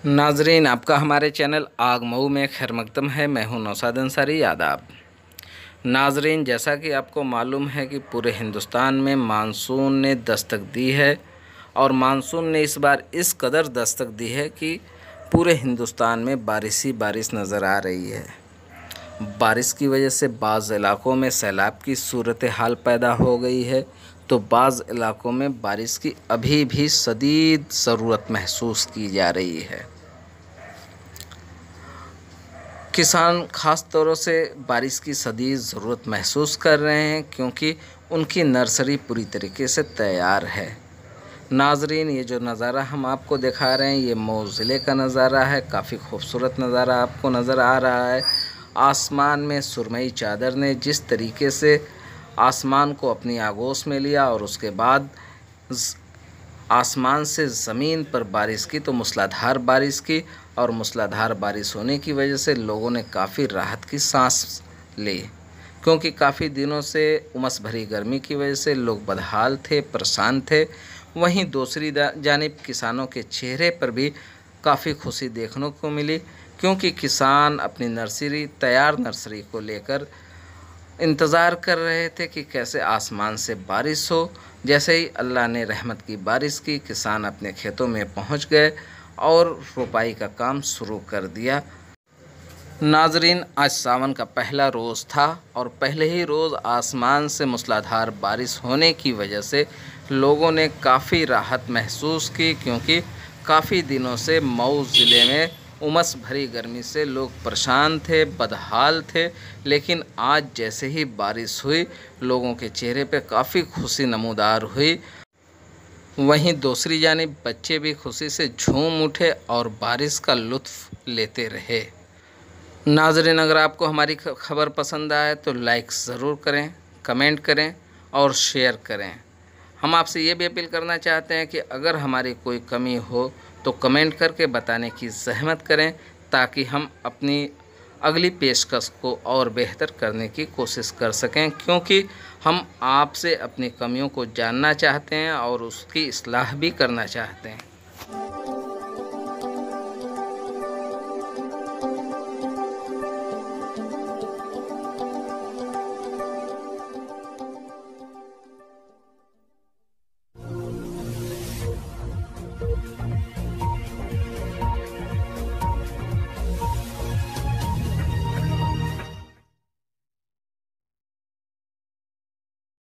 नाजरीन, आपका हमारे चैनल आग मऊ में खैर मकदम है। मैं हूं नौशाद अंसारी। आदाब नाजरीन, जैसा कि आपको मालूम है कि पूरे हिंदुस्तान में मानसून ने दस्तक दी है और मानसून ने इस बार इस कदर दस्तक दी है कि पूरे हिंदुस्तान में बारिश ही बारिश नज़र आ रही है। बारिश की वजह से बाज़ इलाकों में सैलाब की सूरत हाल पैदा हो गई है, तो बाज़ इलाकों में बारिश की अभी भी शदीद ज़रूरत महसूस की जा रही है। किसान ख़ास तौर से बारिश की शदीद ज़रूरत महसूस कर रहे हैं क्योंकि उनकी नर्सरी पूरी तरीके से तैयार है। नाजरीन, ये जो नज़ारा हम आपको दिखा रहे हैं ये मऊ ज़िले का नज़ारा है। काफ़ी खूबसूरत नज़ारा आपको नज़र आ रहा है। आसमान में सुरमई चादर ने जिस तरीके से आसमान को अपनी आगोश में लिया और उसके बाद आसमान से ज़मीन पर बारिश की, तो मूसलाधार बारिश की, और मूसलाधार बारिश होने की वजह से लोगों ने काफ़ी राहत की सांस ली, क्योंकि काफ़ी दिनों से उमस भरी गर्मी की वजह से लोग बदहाल थे, परेशान थे। वहीं दूसरी जानिब किसानों के चेहरे पर भी काफ़ी खुशी देखने को मिली, क्योंकि किसान अपनी तैयार नर्सरी को लेकर इंतज़ार कर रहे थे कि कैसे आसमान से बारिश हो। जैसे ही अल्लाह ने रहमत की बारिश की, किसान अपने खेतों में पहुंच गए और रोपाई का काम शुरू कर दिया। नाजरीन, आज सावन का पहला रोज़ था और पहले ही रोज़ आसमान से मूसलाधार बारिश होने की वजह से लोगों ने काफ़ी राहत महसूस की, क्योंकि काफ़ी दिनों से मऊ ज़िले में उमस भरी गर्मी से लोग परेशान थे, बदहाल थे। लेकिन आज जैसे ही बारिश हुई, लोगों के चेहरे पे काफ़ी खुशी नमूदार हुई। वहीं दूसरी जानिब बच्चे भी खुशी से झूम उठे और बारिश का लुत्फ़ लेते रहे। नाज़रीन, अगर आपको हमारी खबर पसंद आए तो लाइक ज़रूर करें, कमेंट करें और शेयर करें। हम आपसे ये भी अपील करना चाहते हैं कि अगर हमारी कोई कमी हो तो कमेंट करके बताने की ज़हमत करें, ताकि हम अपनी अगली पेशकश को और बेहतर करने की कोशिश कर सकें, क्योंकि हम आपसे अपनी कमियों को जानना चाहते हैं और उसकी इस्लाह भी करना चाहते हैं।